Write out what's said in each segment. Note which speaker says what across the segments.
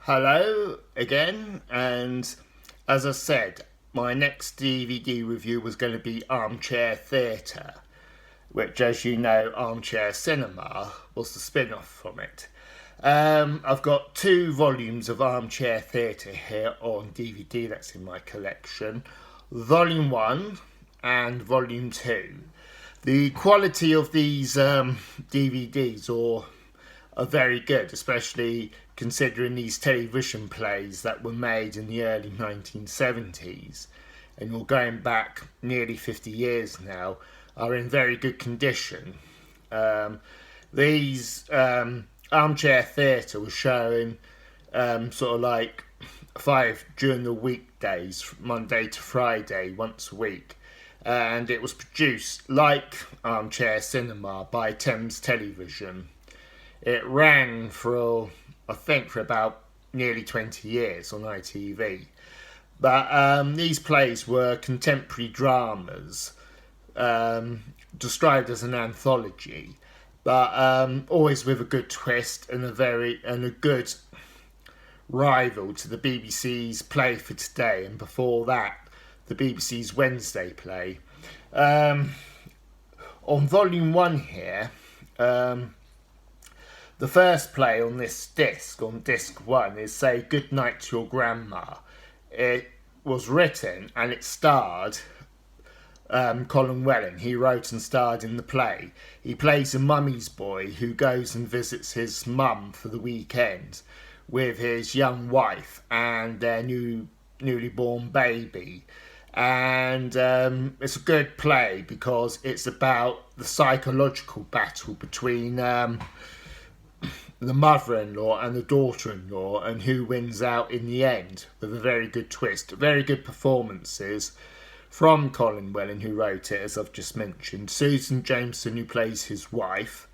Speaker 1: Hello again, and as I said, my next DVD review was going to be Armchair Theatre, which, as you know, Armchair Cinema was the spin off from it. I've got 2 volumes of Armchair Theatre here on DVD that's in my collection, Volume 1 and Volume 2. The quality of these DVDs are very good, especially considering these television plays that were made in the early 1970s, and you're going back nearly 50 years now, are in very good condition. These Armchair Theatre was showing sort of like 5 during the weekdays, Monday to Friday, once a week. And it was produced like Armchair Cinema by Thames Television. It ran for, I think, for about nearly 20 years on ITV. But these plays were contemporary dramas, described as an anthology, but always with a good twist and a good rival to the BBC's Play for Today, and before that, the BBC's Wednesday play. On Volume 1 here, the first play on this disc, on disc 1, is Say Goodnight to Your Grandma. It was written and it starred Colin Welling. He wrote and starred in the play. He plays a mummy's boy who goes and visits his mum for the weekend with his young wife and their newly born baby. And it's a good play because it's about the psychological battle between the mother-in-law and the daughter-in-law, and who wins out in the end, with a very good twist. Very good performances from Colin Welling, who wrote it, as I've just mentioned, Susan Jameson, who plays his wife,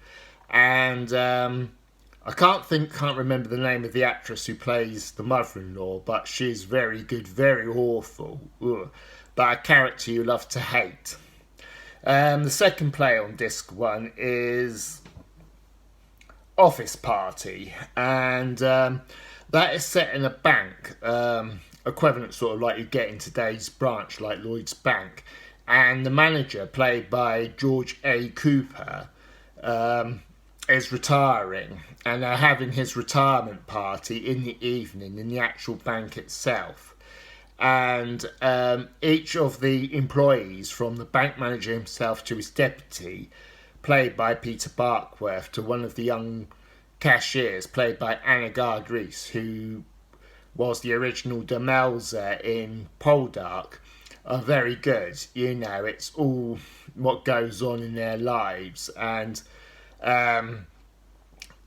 Speaker 1: and I can't remember the name of the actress who plays the mother-in-law, but she's very good, very awful. Ugh. But a character you love to hate. The second play on disc 1 is Office Party, and that is set in a bank, equivalent sort of like you get in today's branch, like Lloyd's Bank, and the manager, played by George A. Cooper, is retiring, and they're having his retirement party in the evening in the actual bank itself. And each of the employees, from the bank manager himself to his deputy, played by Peter Barkworth, to one of the young cashiers, played by Anna Gard-Rees, who was the original Demelza in Poldark, are very good. You know, it's all what goes on in their lives, and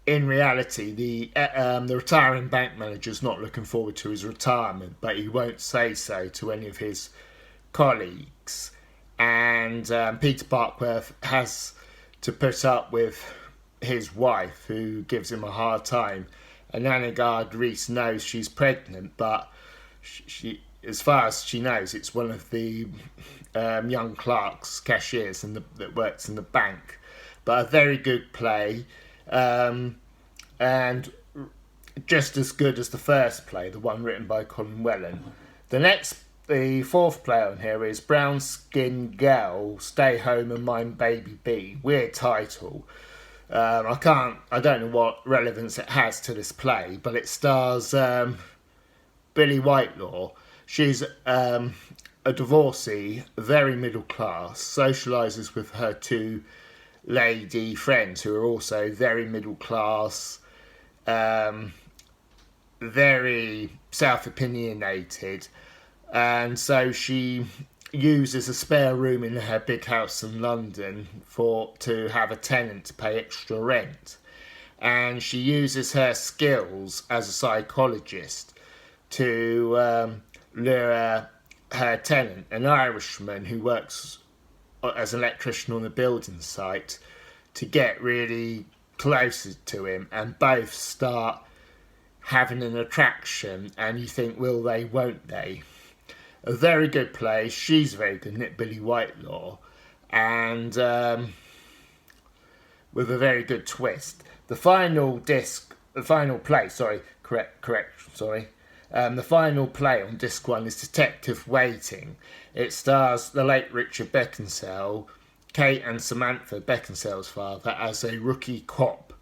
Speaker 1: in reality, the retiring bank manager's not looking forward to his retirement, but he won't say so to any of his colleagues. And Peter Barkworth has to put up with his wife, who gives him a hard time, and Anna Gard-Rees knows she's pregnant, but she, as far as she knows, it's one of the young clerks, cashiers, that works in the bank. But a very good play, and just as good as the first play, the one written by Colin Welling. The fourth play on here is Brown Skin Girl, Stay Home and Mind Baby B. Weird title. I don't know what relevance it has to this play, but it stars Billy Whitelaw. She's a divorcee, very middle class, socialises with her 2 lady friends who are also very middle class, very self-opinionated, and so she uses a spare room in her big house in London to have a tenant to pay extra rent, and she uses her skills as a psychologist to lure her tenant, an Irishman who works as an electrician on a building site, to get really close to him, and both start having an attraction, and you think, will they, won't they? A very good play. She's very good in it, Billy Whitelaw, and with a very good twist. The final disc the final play. Sorry, correct. Sorry. The final play on disc 1 is Detective Waiting. It stars the late Richard Beckinsale, Kate and Samantha Beckinsale's father, as a rookie cop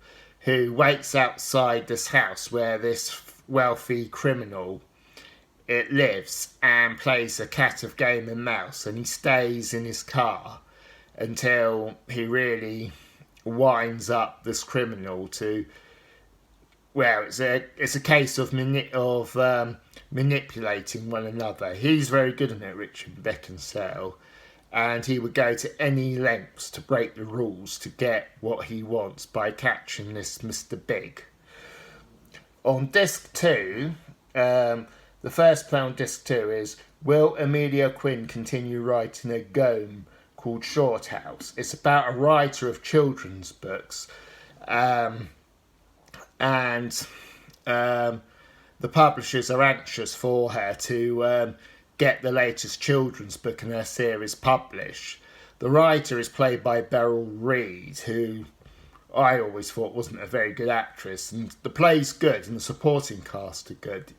Speaker 1: who waits outside this house where this wealthy criminal it lives and plays a cat of game and mouse, and he stays in his car until he really winds up this criminal to, well, it's a case of manipulating one another. He's very good at it, Richard Beckinsale, and he would go to any lengths to break the rules to get what he wants by catching this Mr. Big. On disc 2, the first play on disc 2 is, will Amelia Quinn continue writing a gome called Shorthouse? It's about a writer of children's books, and the publishers are anxious for her to get the latest children's book in her series published. The writer is played by Beryl Reid, who I always thought wasn't a very good actress, and the play's good and the supporting cast are good,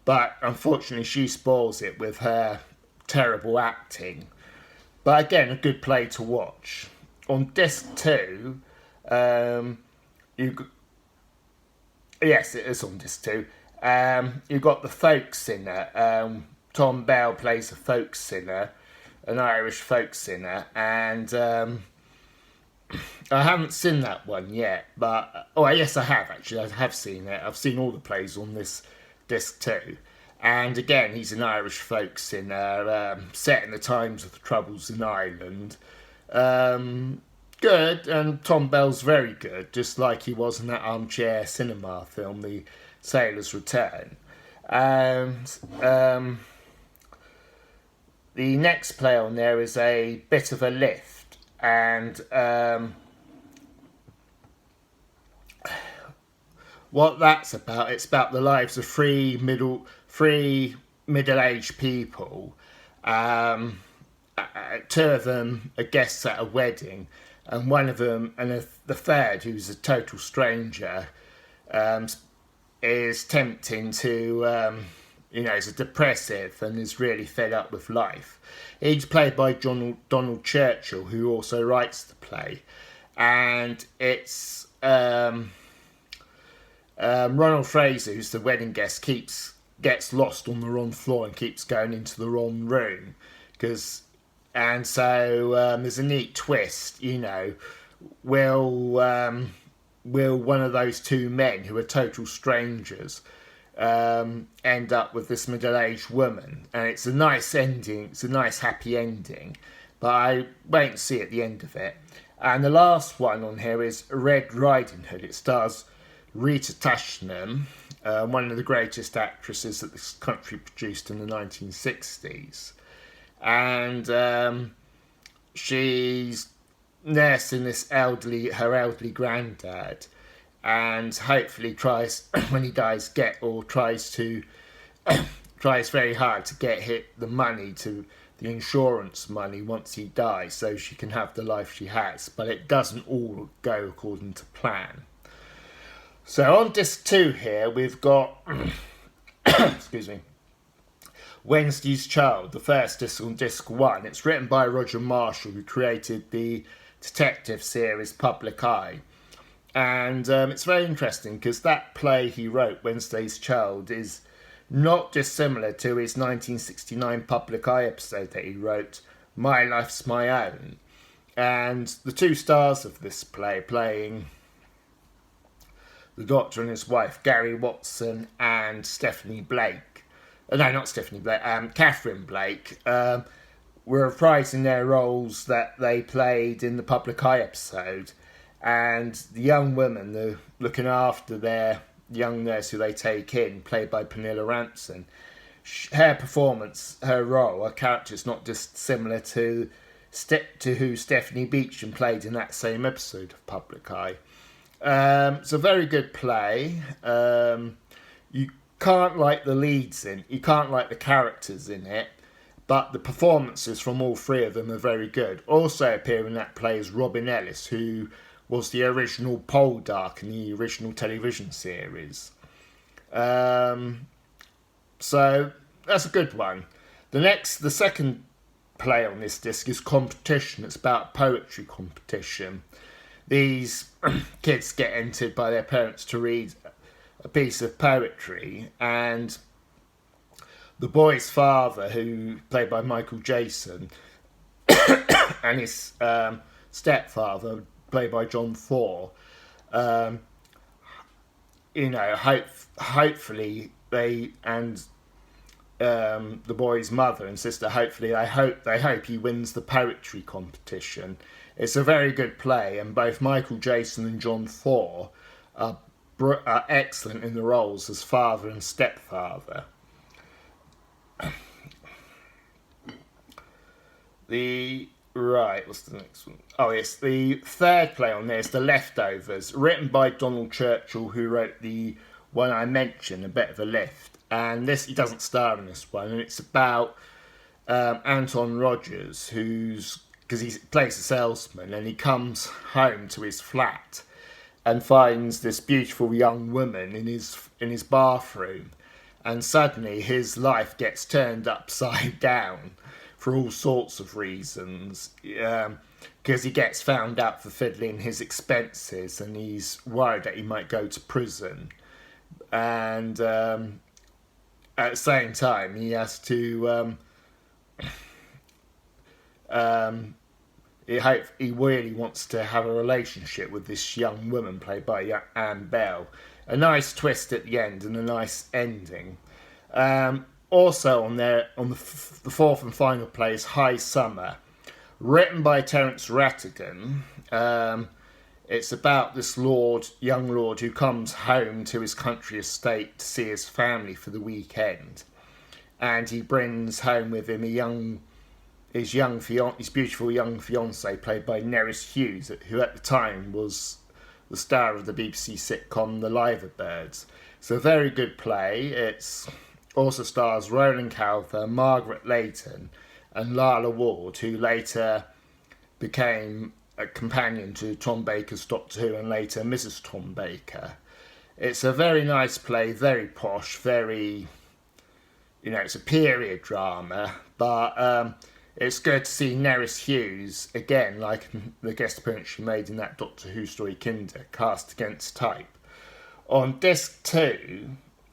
Speaker 1: but unfortunately she spoils it with her terrible acting. But again, a good play to watch. On disc 2, yes, it is on disc 2. You've got the folk singer. Tom Bell plays a folk singer, an Irish folk singer, and I haven't seen that one yet, but yes, I have actually. I have seen it. I've seen all the plays on this disc 2, and again, he's an Irish folk singer set in the times of the Troubles in Ireland. Good, and Tom Bell's very good, just like he was in that Armchair Cinema film, The Sailor's Return. And the next play on there is A Bit of a Lift, and what that's about, it's about the lives of three middle-aged people. Two of them are guests at a wedding, and one of them, and the third, who's a total stranger, is tempting to, is a depressive and is really fed up with life. He's played by Donald Churchill, who also writes the play, and it's Ronald Fraser, who's the wedding guest, gets lost on the wrong floor and keeps going into the wrong room, and so there's a neat twist. Will one of those two men who are total strangers end up with this middle-aged woman? And it's a nice ending. It's a nice happy ending, but I won't see at the end of it. And the last one on here is Red Riding Hood. It stars Rita Tashnam, one of the greatest actresses that this country produced in the 1960s. And she's nursing her elderly granddad, and hopefully tries, when he dies, tries very hard to get the money, to the insurance money, once he dies, so she can have the life she has. But it doesn't all go according to plan. So on disc 2 here, we've got excuse me, Wednesday's Child, the first disc on disc 1. It's written by Roger Marshall, who created the detective series Public Eye. And it's very interesting because that play he wrote, Wednesday's Child, is not dissimilar to his 1969 Public Eye episode that he wrote, My Life's My Own. And the two stars of this play, playing the Doctor and his wife, Gary Watson and Stephanie Blake. No, not Stephanie Blake, Catherine Blake, were reprising their roles that they played in the Public Eye episode. And the young woman, looking after their young nurse who they take in, played by Pernilla Ranson, her performance, her role, her character is not just similar to who Stephanie Beecham played in that same episode of Public Eye. It's a very good play. You can't like the leads you can't like the characters in it, but the performances from all three of them are very good. Also appearing in that play is Robin Ellis, who was the original Poldark in the original television series. So that's a good one. The second play on this disc is Competition. It's about poetry competition. These kids get entered by their parents to read a piece of poetry, and the boy's father, who played by Michael Jason, and his stepfather, played by John Thor, hopefully they and the boy's mother and sister, hopefully they hope he wins the poetry competition. It's a very good play, and both Michael Jason and John Thor are excellent in the roles as father and stepfather. What's the next one? Oh, yes, the third play on there is The Leftovers, written by Donald Churchill, who wrote the one I mentioned, A Bit of a Lift. And he doesn't star in this one, and it's about Anton Rogers, because he plays a salesman, and he comes home to his flat and finds this beautiful young woman in his bathroom, and suddenly his life gets turned upside down for all sorts of reasons, because he gets found out for fiddling his expenses, and he's worried that he might go to prison, and at the same time he has to he really wants to have a relationship with this young woman played by Anne Bell. A nice twist at the end and a nice ending. Also on there, on the fourth and final play is High Summer, written by Terence Rattigan. It's about this young lord who comes home to his country estate to see his family for the weekend, and he brings home with him his beautiful young fiancée, played by Nerys Hughes, who at the time was the star of the BBC sitcom The Liverbirds. It's a very good play. It also stars Roland Calver, Margaret Leighton, and Lala Ward, who later became a companion to Tom Baker's Doctor Who and later Mrs. Tom Baker. It's a very nice play, very posh, it's a period drama, but it's good to see Nerys Hughes, again, like the guest appearance she made in that Doctor Who story Kinder, cast against type. On disc 2,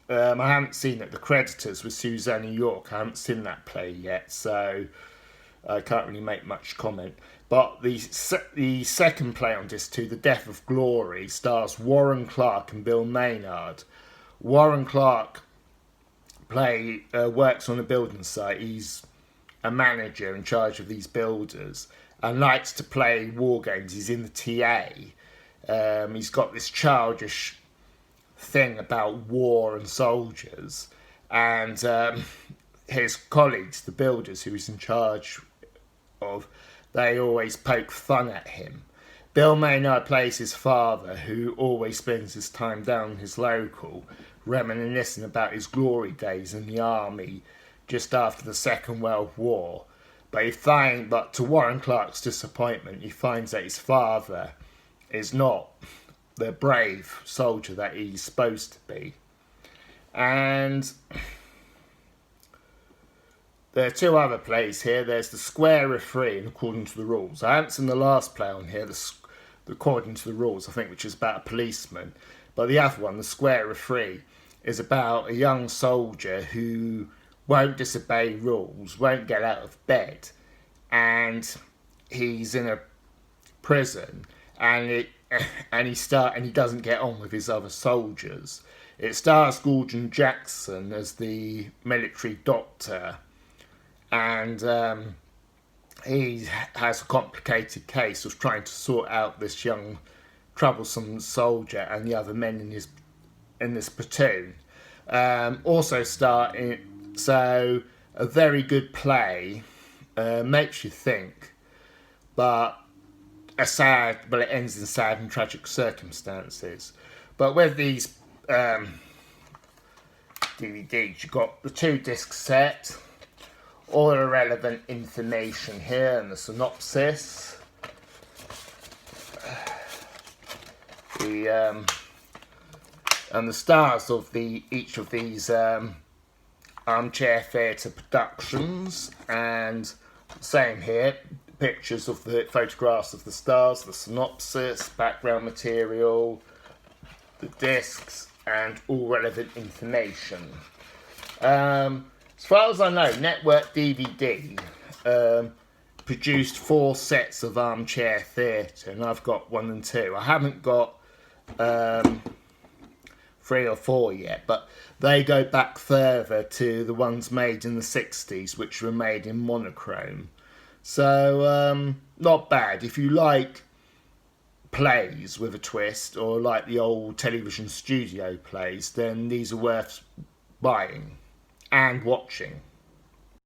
Speaker 1: I haven't seen it, The Creditors with Susanna York. I haven't seen that play yet, so I can't really make much comment. But the second play on disc 2, The Death of Glory, stars Warren Clark and Bill Maynard. Warren Clark works on a building site. He's a manager in charge of these builders and likes to play war games. He's in the TA. He's got this childish thing about war and soldiers, and his colleagues, the builders who he's in charge of, they always poke fun at him. Bill Maynard plays his father, who always spends his time down his local, reminiscing about his glory days in the army just after the Second World War. But to Warren Clark's disappointment, he finds that his father is not the brave soldier that he's supposed to be. And there are two other plays here. There's The Square Referee and According to the Rules. I haven't seen the last play on here, the According to the Rules, I think, which is about a policeman. But the other one, The Square Referee, is about a young soldier who won't disobey rules, won't get out of bed, and he's in a prison, and he doesn't get on with his other soldiers. It stars Gordon Jackson as the military doctor, and he has a complicated case of trying to sort out this young troublesome soldier and the other men in this platoon. So a very good play, makes you think, but it ends in sad and tragic circumstances. But with these DVDs, you've got the 2-disc set, all the relevant information here and the synopsis. and the stars of each of these Armchair Theatre productions, and same here, pictures of the photographs of the stars, the synopsis, background material, the discs, and all relevant information. As far as I know, Network DVD produced 4 sets of Armchair Theatre, and I've got 1 and 2. I haven't got 3 or 4 yet, but they go back further to the ones made in the 60s, which were made in monochrome. So, not bad. If you like plays with a twist, or like the old television studio plays, then these are worth buying and watching.